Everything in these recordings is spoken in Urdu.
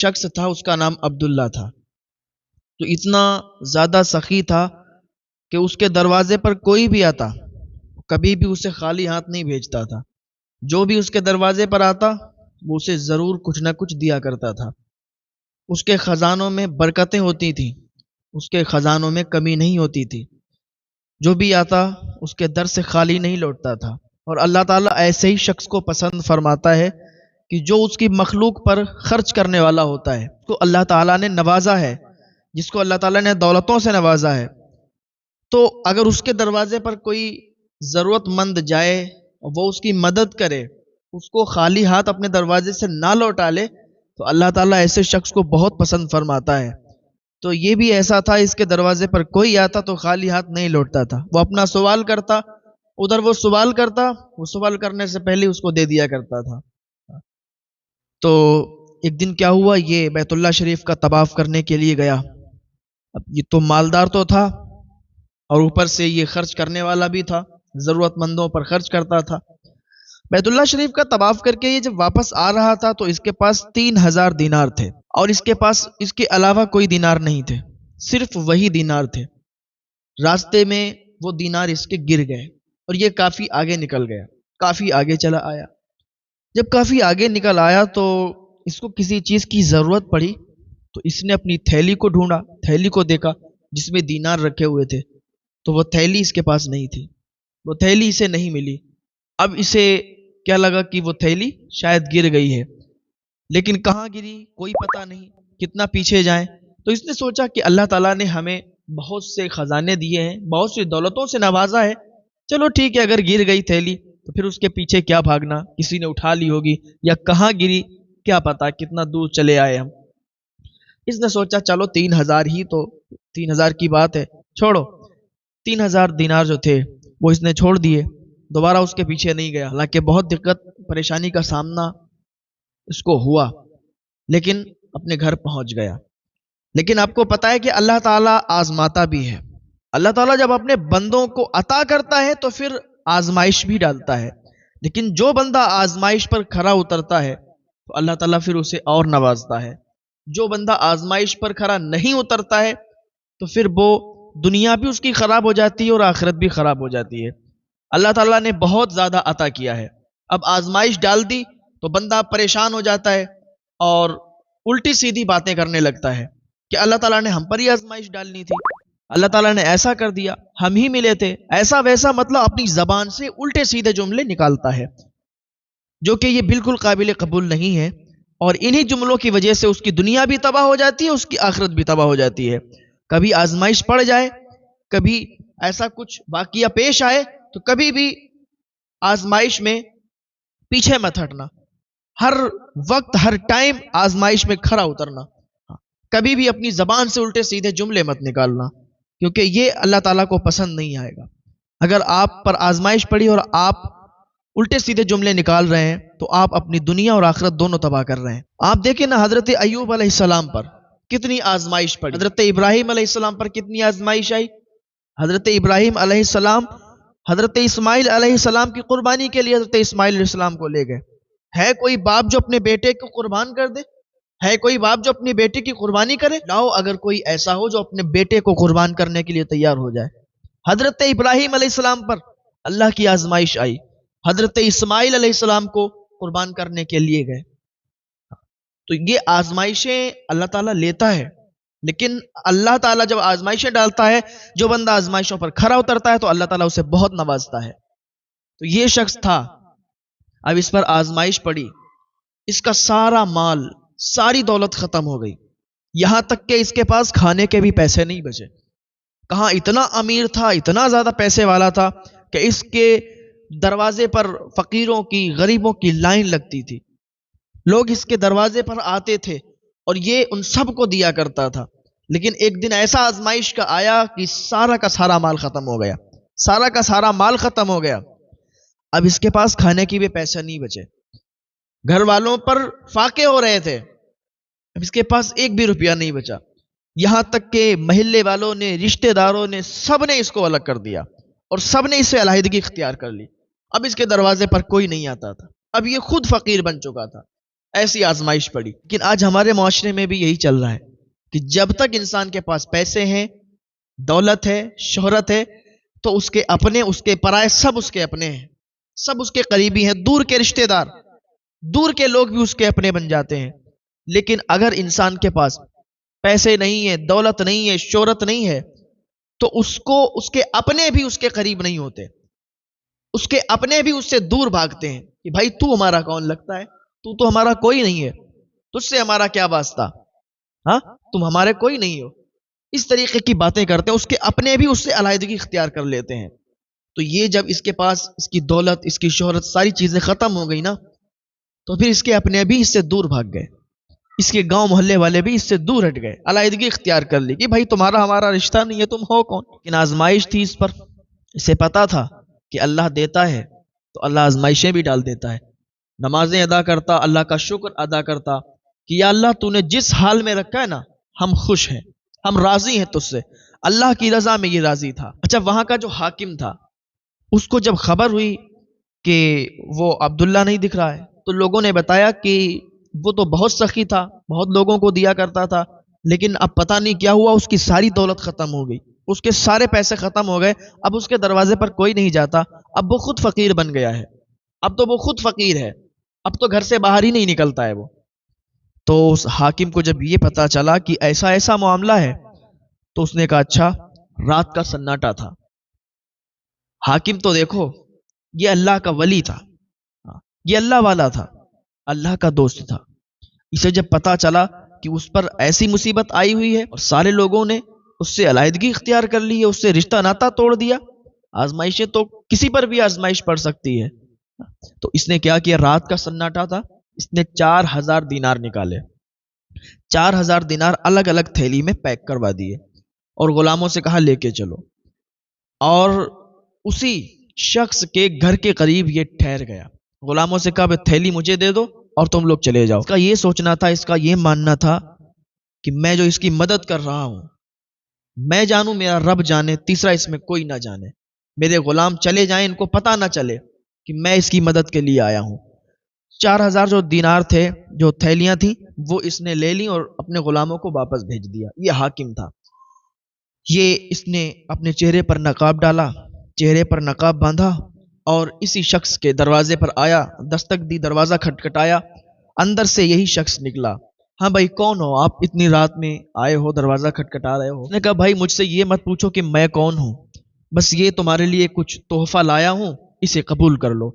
شخص تھا، اس کا نام عبداللہ تھا. تو اتنا زیادہ سخی تھا کہ اس کے دروازے پر کوئی بھی آتا کبھی بھی اسے خالی ہاتھ نہیں بھیجتا تھا. جو بھی اس کے دروازے پر آتا وہ اسے ضرور کچھ نہ کچھ دیا کرتا تھا. اس کے خزانوں میں برکتیں ہوتی تھیں، اس کے خزانوں میں کمی نہیں ہوتی تھی. جو بھی آتا اس کے در سے خالی نہیں لوٹتا تھا. اور اللہ تعالیٰ ایسے ہی شخص کو پسند فرماتا ہے کہ جو اس کی مخلوق پر خرچ کرنے والا ہوتا ہے. تو اللہ تعالیٰ نے نوازا ہے، جس کو اللہ تعالیٰ نے دولتوں سے نوازا ہے، تو اگر اس کے دروازے پر کوئی ضرورت مند جائے، وہ اس کی مدد کرے، اس کو خالی ہاتھ اپنے دروازے سے نہ لوٹا لے، تو اللہ تعالیٰ ایسے شخص کو بہت پسند فرماتا ہے. تو یہ بھی ایسا تھا، اس کے دروازے پر کوئی آتا تو خالی ہاتھ نہیں لوٹتا تھا. وہ اپنا سوال کرتا، ادھر وہ سوال کرتا، وہ سوال کرنے سے پہلے اس کو دے دیا کرتا تھا. تو ایک دن کیا ہوا، یہ بیت اللہ شریف کا طواف کرنے کے لیے گیا. اب یہ تو مالدار تو تھا اور اوپر سے یہ خرچ کرنے والا بھی تھا، ضرورت مندوں پر خرچ کرتا تھا. بیت اللہ شریف کا طواف کر کے یہ جب واپس آ رہا تھا تو اس کے پاس 3000 دینار تھے، اور اس کے پاس اس کے علاوہ کوئی دینار نہیں تھے، صرف وہی دینار تھے. راستے میں وہ دینار اس کے گر گئے اور یہ کافی آگے نکل گیا، کافی آگے چلا آیا. جب کافی آگے نکل آیا تو اس کو کسی چیز کی ضرورت پڑی، تو اس نے اپنی تھیلی کو ڈھونڈا، تھیلی کو دیکھا جس میں دینار رکھے ہوئے تھے، تو وہ تھیلی اس کے پاس نہیں تھی، وہ تھیلی اسے نہیں ملی. اب اسے کیا لگا کہ وہ تھیلی شاید گر گئی ہے، لیکن کہاں گری کوئی پتہ نہیں، کتنا پیچھے جائیں. تو اس نے سوچا کہ اللہ تعالیٰ نے ہمیں بہت سے خزانے دیے ہیں، بہت سی دولتوں سے نوازا ہے، چلو ٹھیک ہے، اگر گر گئی تھیلی تو پھر اس کے پیچھے کیا بھاگنا، کسی نے اٹھا لی ہوگی یا کہاں گری کیا پتا، کتنا دور چلے آئے ہم. اس نے سوچا چلو 3000 ہی تو 3000 کی بات ہے، چھوڑو. 3000 دینار جو تھے وہ اس نے چھوڑ دیے، دوبارہ اس کے پیچھے نہیں گیا. حالانکہ بہت دقت پریشانی کا سامنا اس کو ہوا، لیکن اپنے گھر پہنچ گیا. لیکن آپ کو پتا ہے کہ اللہ تعالیٰ آزماتا بھی ہے. اللہ تعالیٰ جب اپنے بندوں کو عطا کرتا ہے تو پھر آزمائش بھی ڈالتا ہے، لیکن جو بندہ آزمائش پر کھرا اترتا ہے تو اللہ تعالیٰ پھر اسے اور نوازتا ہے. جو بندہ آزمائش پر کھرا نہیں اترتا ہے تو پھر وہ دنیا بھی اس کی خراب ہو جاتی ہے اور آخرت بھی خراب ہو جاتی ہے. اللہ تعالیٰ نے بہت زیادہ عطا کیا ہے، اب آزمائش ڈال دی تو بندہ پریشان ہو جاتا ہے اور الٹی سیدھی باتیں کرنے لگتا ہے کہ اللہ تعالیٰ نے ہم پر ہی آزمائش ڈالنی تھی، اللہ تعالیٰ نے ایسا کر دیا، ہم ہی ملے تھے، ایسا ویسا. مطلب اپنی زبان سے الٹے سیدھے جملے نکالتا ہے، جو کہ یہ بالکل قابل قبول نہیں ہے. اور انہی جملوں کی وجہ سے اس کی دنیا بھی تباہ ہو جاتی ہے، اس کی آخرت بھی تباہ ہو جاتی ہے. کبھی آزمائش پڑ جائے، کبھی ایسا کچھ واقعہ پیش آئے تو کبھی بھی آزمائش میں پیچھے مت ہٹنا، ہر وقت ہر ٹائم آزمائش میں کھڑا اترنا. کبھی بھی اپنی زبان سے الٹے سیدھے جملے مت نکالنا، کیونکہ یہ اللہ تعالیٰ کو پسند نہیں آئے گا. اگر آپ پر آزمائش پڑی اور آپ الٹے سیدھے جملے نکال رہے ہیں تو آپ اپنی دنیا اور آخرت دونوں تباہ کر رہے ہیں. آپ دیکھیں نا، حضرت ایوب علیہ السلام پر کتنی آزمائش پڑی، حضرت ابراہیم علیہ السلام پر کتنی آزمائش آئی. حضرت ابراہیم علیہ السلام حضرت اسماعیل علیہ السلام کی قربانی کے لیے حضرت اسماعیل علیہ السلام کو لے گئے. ہے کوئی باپ جو اپنے بیٹے کو قربان کر دے؟ ہے کوئی باپ جو اپنی بیٹی کی قربانی کرے؟ لاؤ اگر کوئی ایسا ہو جو اپنے بیٹے کو قربان کرنے کے لیے تیار ہو جائے. حضرت ابراہیم علیہ السلام پر اللہ کی آزمائش آئی، حضرت اسماعیل علیہ السلام کو قربان کرنے کے لیے گئے. تو یہ آزمائشیں اللہ تعالیٰ لیتا ہے، لیکن اللہ تعالیٰ جب آزمائشیں ڈالتا ہے، جو بندہ آزمائشوں پر کھرا اترتا ہے تو اللہ تعالیٰ اسے بہت نوازتا ہے. تو یہ شخص تھا، اب اس پر آزمائش پڑی، اس کا سارا مال، ساری دولت ختم ہو گئی، یہاں تک کہ اس کے پاس کھانے کے بھی پیسے نہیں بچے. کہاں اتنا امیر تھا، اتنا زیادہ پیسے والا تھا کہ اس کے دروازے پر فقیروں کی، غریبوں کی لائن لگتی تھی. لوگ اس کے دروازے پر آتے تھے اور یہ ان سب کو دیا کرتا تھا. لیکن ایک دن ایسا آزمائش کا آیا کہ سارا کا سارا مال ختم ہو گیا، سارا کا سارا مال ختم ہو گیا. اب اس کے پاس کھانے کی بھی پیسے نہیں بچے، گھر والوں پر فاقے ہو رہے تھے، اب اس کے پاس ایک بھی روپیہ نہیں بچا. یہاں تک کہ محلے والوں نے، رشتہ داروں نے، سب نے اس کو الگ کر دیا اور سب نے اس سے علیحدگی اختیار کر لی. اب اس کے دروازے پر کوئی نہیں آتا تھا، اب یہ خود فقیر بن چکا تھا. ایسی آزمائش پڑی. لیکن آج ہمارے معاشرے میں بھی یہی چل رہا ہے کہ جب تک انسان کے پاس پیسے ہیں، دولت ہے، شہرت ہے، تو اس کے اپنے، اس کے پرائے، سب اس کے اپنے ہیں، سب اس کے قریبی ہیں. دور کے رشتہ دار، دور کے لوگ بھی اس کے اپنے بن جاتے ہیں. لیکن اگر انسان کے پاس پیسے نہیں ہے، دولت نہیں ہے، شہرت نہیں ہے، تو اس کے اپنے بھی اس کے قریب نہیں ہوتے. اس کے اپنے بھی اس سے دور بھاگتے ہیں کہ بھائی تو ہمارا کون لگتا ہے، تو ہمارا کوئی نہیں ہے، تجھ سے ہمارا کیا واسطہ، ہاں تم ہمارے کوئی نہیں ہو. اس طریقے کی باتیں کرتے ہیں. اس کے اپنے بھی اس سے علیحدگی اختیار کر لیتے ہیں. تو یہ جب اس کے پاس اس کی دولت، اس کی شہرت، ساری چیزیں ختم ہو گئی نا، تو پھر اس کے اپنے بھی اس سے دور بھاگ گئے. اس کے گاؤں محلے والے بھی اس سے دور ہٹ گئے، علیحدگی اختیار کر لی کہ بھائی تمہارا ہمارا رشتہ نہیں ہے، تم ہو کون. لیکن آزمائش تھی اس پر. اسے پتا تھا کہ اللہ دیتا ہے تو اللہ آزمائشیں بھی ڈال دیتا ہے. نمازیں ادا کرتا، اللہ کا شکر ادا کرتا کہ یا اللہ تو نے جس حال میں رکھا ہے نا، ہم خوش ہیں، ہم راضی ہیں تجھ سے. اللہ کی رضا میں یہ راضی تھا. اچھا، وہاں کا جو حاکم تھا، اس کو جب خبر ہوئی کہ وہ عبداللہ نہیں دکھ رہا ہے، تو لوگوں نے بتایا کہ وہ تو بہت سخی تھا، بہت لوگوں کو دیا کرتا تھا، لیکن اب پتہ نہیں کیا ہوا، اس کی ساری دولت ختم ہو گئی، اس کے سارے پیسے ختم ہو گئے. اب اس کے دروازے پر کوئی نہیں جاتا. اب وہ خود فقیر بن گیا ہے. اب تو وہ خود فقیر ہے، اب تو گھر سے باہر ہی نہیں نکلتا ہے وہ. تو اس حاکم کو جب یہ پتا چلا کہ ایسا ایسا معاملہ ہے، تو اس نے کہا اچھا. رات کا سناٹا تھا. حاکم تو دیکھو، یہ اللہ کا ولی تھا، یہ اللہ والا تھا، اللہ کا دوست تھا. اسے جب پتا چلا کہ اس پر ایسی مصیبت آئی ہوئی ہے اور سارے لوگوں نے اس سے علیحدگی اختیار کر لی ہے، اس سے رشتہ ناتا توڑ دیا. آزمائشیں تو کسی پر بھی آزمائش پڑ سکتی ہے. تو اس نے کیا کیا؟ رات کا سناٹا تھا، اس نے 4000 دینار نکالے. 4000 دینار الگ الگ تھیلی میں پیک کروا دیے اور غلاموں سے کہا لے کے چلو. اور اسی شخص کے گھر کے قریب یہ ٹھہر گیا. غلاموں سے کہا تھیلی مجھے دے دو اور تم لوگ چلے جاؤ. اس کا یہ سوچنا تھا، اس کا یہ ماننا تھا کہ میں جو اس کی مدد کر رہا ہوں، میں جانوں، میرا رب جانے، تیسرا اس میں کوئی نہ جانے. میرے غلام چلے جائیں، ان کو پتہ نہ چلے کہ میں اس کی مدد کے لیے آیا ہوں. 4000 جو دینار تھے، جو تھیلیاں تھیں، وہ اس نے لے لی اور اپنے غلاموں کو واپس بھیج دیا. یہ حاکم تھا. یہ اس نے اپنے چہرے پر نقاب ڈالا، چہرے پر نقاب باندھا اور اسی شخص کے دروازے پر آیا، دستک دی، دروازہ کھٹکھٹایا. اندر سے یہی شخص نکلا. ہاں بھائی کون ہو آپ؟ اتنی رات میں آئے ہو، دروازہ کھٹکھٹا رہے ہو. اس نے کہا بھائی مجھ سے یہ مت پوچھو کہ میں کون ہوں، بس یہ تمہارے لیے کچھ تحفہ لایا ہوں، اسے قبول کر لو.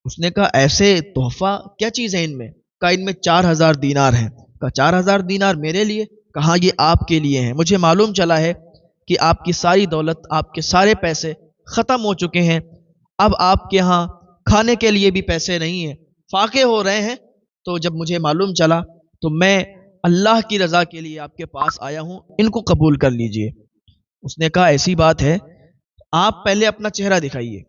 اس نے کہا ایسے تحفہ کیا چیز ہے ان میں؟ کہا ان میں 4000 دینار ہیں. کہا 4000 دینار میرے لیے؟ کہا یہ آپ کے لیے ہیں. مجھے معلوم چلا ہے کہ آپ کی ساری دولت، آپ کے سارے پیسے ختم ہو چکے ہیں. اب آپ کے ہاں کھانے کے لیے بھی پیسے نہیں ہیں، فاقے ہو رہے ہیں. تو جب مجھے معلوم چلا تو میں اللہ کی رضا کے لیے آپ کے پاس آیا ہوں، ان کو قبول کر لیجئے. اس نے کہا ایسی بات ہے، آپ پہلے اپنا چہرہ دکھائیے.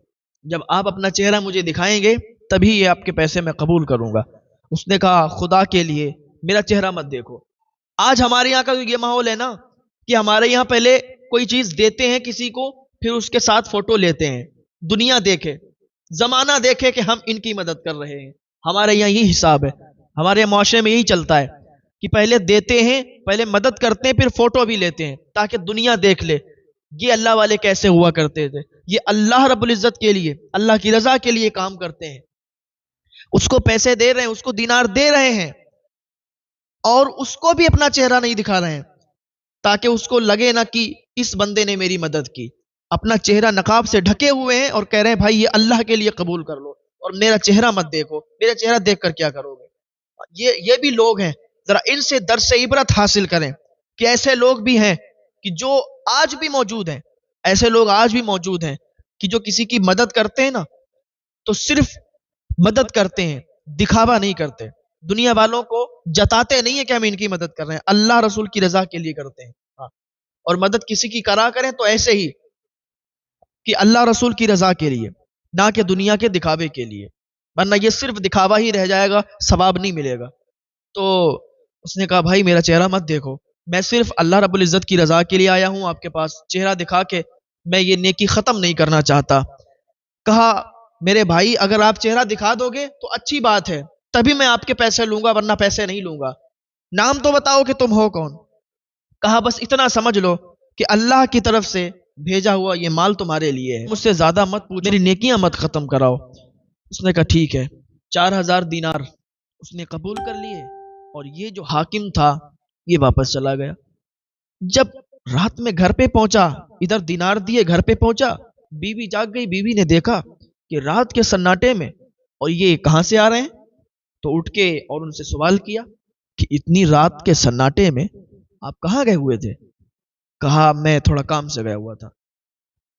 جب آپ اپنا چہرہ مجھے دکھائیں گے تبھی یہ آپ کے پیسے میں قبول کروں گا. اس نے کہا خدا کے لیے میرا چہرہ مت دیکھو. آج ہمارے یہاں کا یہ ماحول ہے نا کہ ہمارے یہاں پہلے کوئی چیز دیتے ہیں کسی کو، پھر اس کے ساتھ فوٹو لیتے ہیں. دنیا دیکھے، زمانہ دیکھے کہ ہم ان کی مدد کر رہے ہیں. ہمارے یہاں یہی حساب ہے، ہمارے معاشرے میں یہی چلتا ہے کہ پہلے دیتے ہیں، پہلے مدد کرتے ہیں، پھر فوٹو بھی لیتے ہیں تاکہ دنیا دیکھ لے یہ اللہ والے کیسے ہوا کرتے تھے. یہ اللہ رب العزت کے لیے، اللہ کی رضا کے لیے کام کرتے ہیں. اس کو پیسے دے رہے ہیں، اس کو دینار دے رہے ہیں اور اس کو بھی اپنا چہرہ نہیں دکھا رہے ہیں تاکہ اس کو لگے نا کہ اس بندے نے میری مدد کی. اپنا چہرہ نقاب سے ڈھکے ہوئے ہیں اور کہہ رہے ہیں بھائی یہ اللہ کے لیے قبول کر لو اور میرا چہرہ مت دیکھو. میرا چہرہ دیکھ کر کیا کرو گے؟ یہ بھی لوگ ہیں، ذرا ان سے درس عبرت حاصل کریں کہ ایسے لوگ بھی ہیں کہ جو آج بھی موجود ہیں. ایسے لوگ آج بھی موجود ہیں کہ جو کسی کی مدد کرتے ہیں نا تو صرف مدد کرتے ہیں، دکھاوا نہیں کرتے. دنیا والوں کو جتاتے نہیں ہیں کہ ہم ان کی مدد کر رہے ہیں، اللہ رسول کی رضا کے لیے کرتے ہیں. اور مدد کسی کی کرا کریں تو ایسے ہی کہ اللہ رسول کی رضا کے لیے، نہ کہ دنیا کے دکھاوے کے لیے، ورنہ یہ صرف دکھاوا ہی رہ جائے گا، ثواب نہیں ملے گا. تو اس نے کہا بھائی میرا چہرہ مت دیکھو، میں صرف اللہ رب العزت کی رضا کے لیے آیا ہوں آپ کے پاس. چہرہ دکھا کے میں یہ نیکی ختم نہیں کرنا چاہتا. کہا میرے بھائی اگر آپ چہرہ دکھا دو گے تو اچھی بات ہے، تبھی میں آپ کے پیسے لوں گا ورنہ پیسے نہیں لوں گا. نام تو بتاؤ کہ تم ہو کون. کہا بس اتنا سمجھ لو کہ اللہ کی طرف سے بھیجا ہوا یہ مال تمہارے لیے ہے، مجھ سے زیادہ مت پوچھو، میری نیکیاں مت ختم کراؤ. اس نے کہا ٹھیک ہے. 4000 دینار اس نے قبول کر لیے اور یہ جو حاکم تھا یہ واپس چلا گیا. جب رات میں گھر پہ پہنچا، ادھر دینار دیے گھر پہ پہنچا، بیوی جاگ گئی. بیوی نے دیکھا کہ رات کے سناٹے میں اور یہ کہاں سے آ رہے ہیں، تو اٹھ کے اور ان سے سوال کیا کہ اتنی رات کے سناٹے میں آپ کہاں گئے ہوئے تھے؟ کہا میں تھوڑا کام سے گیا ہوا تھا.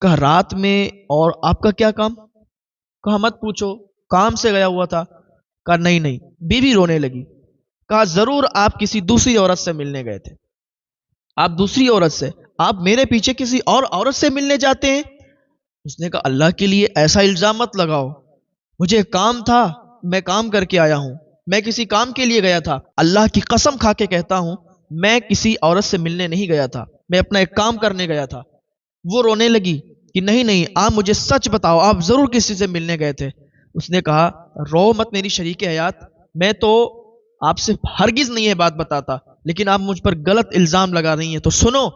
کہا رات میں اور آپ کا کیا کام؟ کہا مت پوچھو، کام سے گیا ہوا تھا. کہا نہیں نہیں. بیوی رونے لگی. کہا ضرور آپ کسی دوسری عورت سے ملنے گئے تھے. آپ دوسری عورت سے؟ آپ میرے پیچھے کسی اور عورت سے ملنے جاتے ہیں؟ اس نے کہا اللہ کے لیے ایسا الزام مت لگاؤ، مجھے کام تھا، میں کام کر کے آیا ہوں، میں کسی کام کے لیے گیا تھا. اللہ کی قسم کھا کے کہتا ہوں میں کسی عورت سے ملنے نہیں گیا تھا، میں اپنا ایک کام کرنے گیا تھا. وہ رونے لگی کہ نہیں نہیں آپ مجھے سچ بتاؤ، آپ ضرور کسی سے ملنے گئے تھے. اس نے کہا رو مت میری شریک حیات، میں تو آپ سے ہرگز نہیں یہ بات بتاتا، لیکن آپ مجھ پر غلط الزام لگا رہی ہیں. تو سنو،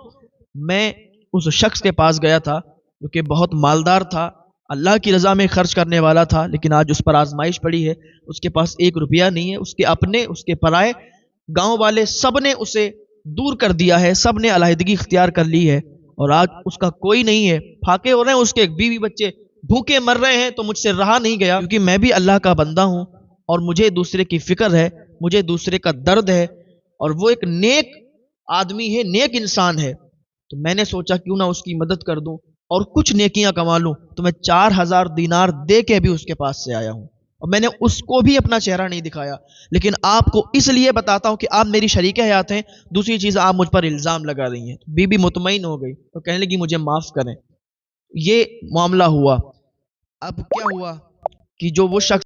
میں اس شخص کے پاس گیا تھا جو کہ بہت مالدار تھا، اللہ کی رضا میں خرچ کرنے والا تھا، لیکن آج اس پر آزمائش پڑی ہے. اس کے پاس 1 روپیہ نہیں ہے. اس کے اپنے، اس کے پرائے، گاؤں والے سب نے اسے دور کر دیا ہے، سب نے علیحدگی اختیار کر لی ہے، اور آج اس کا کوئی نہیں ہے. پھاکے ہو رہے ہیں، اس کے بیوی بچے بھوکے مر رہے ہیں. تو مجھ سے رہا نہیں گیا، کیونکہ میں بھی اللہ کا بندہ ہوں اور مجھے دوسرے کی فکر ہے، مجھے دوسرے کا درد ہے، اور وہ ایک نیک آدمی ہے، نیک انسان ہے. تو میں نے سوچا کیوں نہ اس کی مدد کر دوں اور کچھ نیکیاں کما لوں. تو میں 4000 دینار دے کے بھی اس کے پاس سے آیا ہوں، اور میں نے اس کو بھی اپنا چہرہ نہیں دکھایا. لیکن آپ کو اس لیے بتاتا ہوں کہ آپ میری شریک حیات ہیں، دوسری چیز آپ مجھ پر الزام لگا رہی ہیں. بی بی مطمئن ہو گئی تو کہنے لگی مجھے معاف کریں. یہ معاملہ ہوا. اب کیا ہوا کہ جو وہ شخص